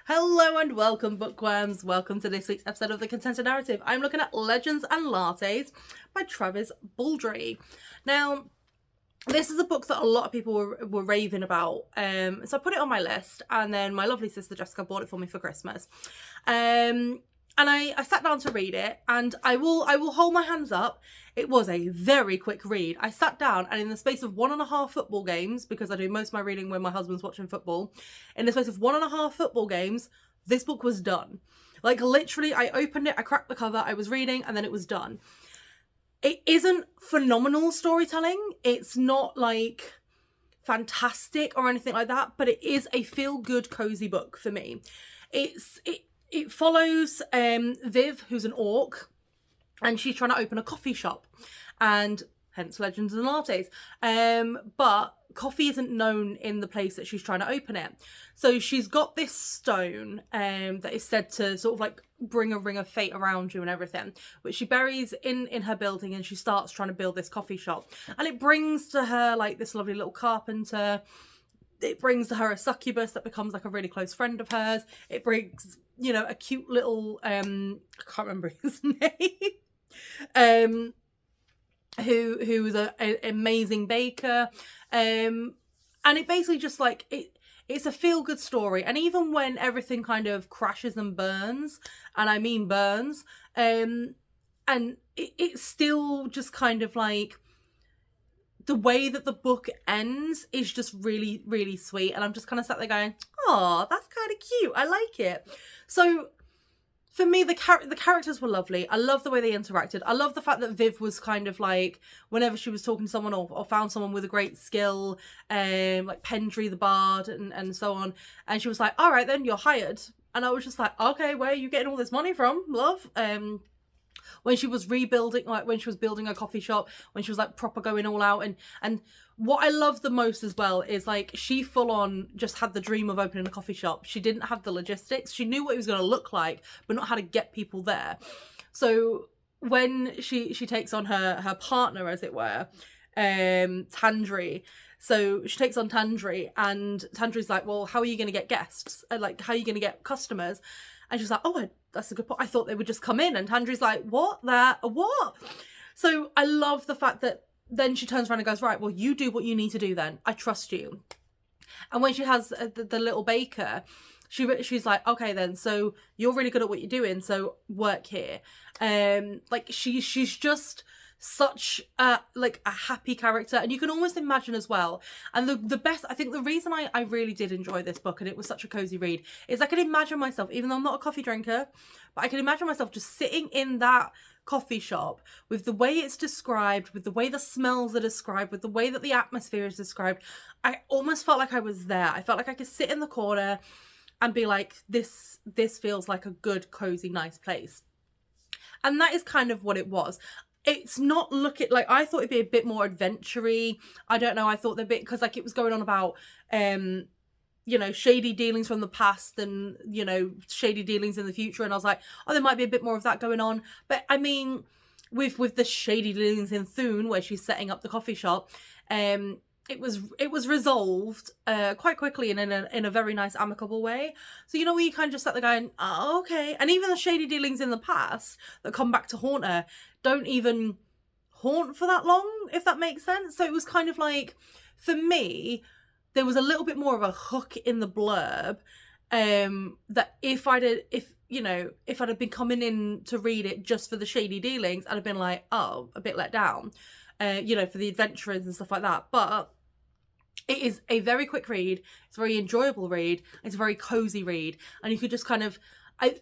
Hello and welcome, bookworms. Welcome to this week's episode of The Contented Narrative. I'm looking at Legends and Lattes by Travis Baldree. Now, this is a book that a lot of people were raving about. So I put it on my list, and then my lovely sister Jessica bought it for me for Christmas. And I sat down to read it, and I will hold my hands up. It was a very quick read. I sat down, and in the space of 1.5 football games, because I do most of my reading when my husband's watching football, in the space of 1.5 football games, this book was done. Like, literally, I opened it, I cracked the cover, I was reading, and then it was done. It isn't phenomenal storytelling. It's not, like, fantastic or anything like that, but it is a feel-good, cozy book for me. It follows Viv, who's an orc, and she's trying to open a coffee shop, and hence Legends and Lattes. But coffee isn't known in the place that she's trying to open it. So she's got this stone that is said to sort of like bring a ring of fate around you and everything, which she buries in her building, and she starts trying to build this coffee shop. And it brings to her like this lovely little carpenter. It brings to her a succubus that becomes like a really close friend of hers. It brings, you know, a cute little, I can't remember his name, who was an amazing baker. And it basically just like, it's a feel-good story. And even when everything kind of crashes and burns, and I mean burns, and it's still just kind of like, the way that the book ends is just really, really sweet. And I'm just kind of sat there going, oh, that's kind of cute. I like it. So for me, the characters were lovely. I love the way they interacted. I love the fact that Viv was kind of like, whenever she was talking to someone or found someone with a great skill, like Baldree the Bard and so on. And she was like, all right, then you're hired. And I was just like, okay, where are you getting all this money from, love? When she was rebuilding, like when she was building a coffee shop, when she was like proper going all out. And what I love the most as well is like she full on just had the dream of opening a coffee shop. She didn't have the logistics. She knew what it was going to look like, but not how to get people there. So when she takes on her partner, as it were, Baldree. So she takes on Baldree, and Baldree's like, well, how are you going to get guests? Like, how are you going to get customers? And she's like, oh, that's a good point. I thought they would just come in. And Baldree's like, what? So I love the fact that then she turns around and goes, right, well, you do what you need to do then. I trust you. And when she has the little baker, she's like, okay then, so you're really good at what you're doing, so work here. Like she's just such a happy character, and you can almost imagine as well. And the best, I think the reason I really did enjoy this book, and it was such a cozy read, is I could imagine myself, even though I'm not a coffee drinker, but I can imagine myself just sitting in that coffee shop with the way it's described, with the way the smells are described, with the way that the atmosphere is described. I almost felt like I was there. I felt like I could sit in the corner and be like, this feels like a good, cozy, nice place. And that is kind of what it was. It's not looking like, I thought it'd be a bit more adventure-y. I don't know. I thought the bit, because like it was going on about, you know, shady dealings from the past and, you know, shady dealings in the future. And I was like, oh, there might be a bit more of that going on. But I mean, with the shady dealings in Thune, where she's setting up the coffee shop, it was resolved quite quickly and in a very nice, amicable way. So, you know, where you kind of just sat there going, oh, okay. And even the shady dealings in the past that come back to haunt her don't even haunt for that long, if that makes sense. So it was kind of like, for me, there was a little bit more of a hook in the blurb, that if I'd have been coming in to read it just for the shady dealings, I'd have been like, oh, a bit let down, you know, for the adventurers and stuff like that. But it is a very quick read. It's a very enjoyable read. It's a very cozy read. And you could just kind of,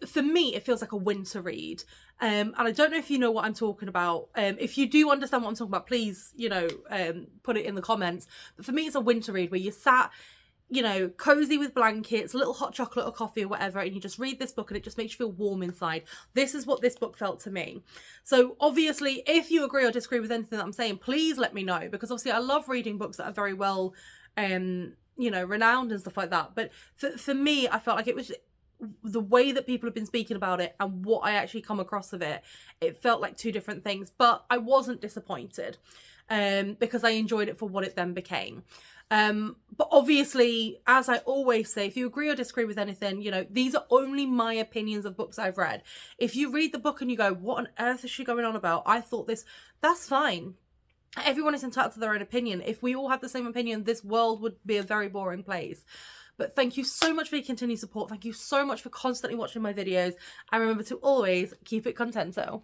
for me, it feels like a winter read. And I don't know if you know what I'm talking about. If you do understand what I'm talking about, please, you know, put it in the comments. But for me, it's a winter read where you sat, you know, cozy with blankets, a little hot chocolate or coffee or whatever, and you just read this book and it just makes you feel warm inside. This is what this book felt to me. So obviously, if you agree or disagree with anything that I'm saying, please let me know, because obviously I love reading books that are very well, you know, renowned and stuff like that. But for me, I felt like it was the way that people have been speaking about it and what I actually come across of it, it felt like two different things. But I wasn't disappointed, because I enjoyed it for what it then became. But obviously, as I always say, if you agree or disagree with anything, you know, these are only my opinions of books I've read. If you read the book and you go, what on earth is she going on about? I thought this, that's fine. Everyone is entitled to their own opinion. If we all had the same opinion, this world would be a very boring place. But thank you so much for your continued support. Thank you so much for constantly watching my videos. And remember to always keep it contento.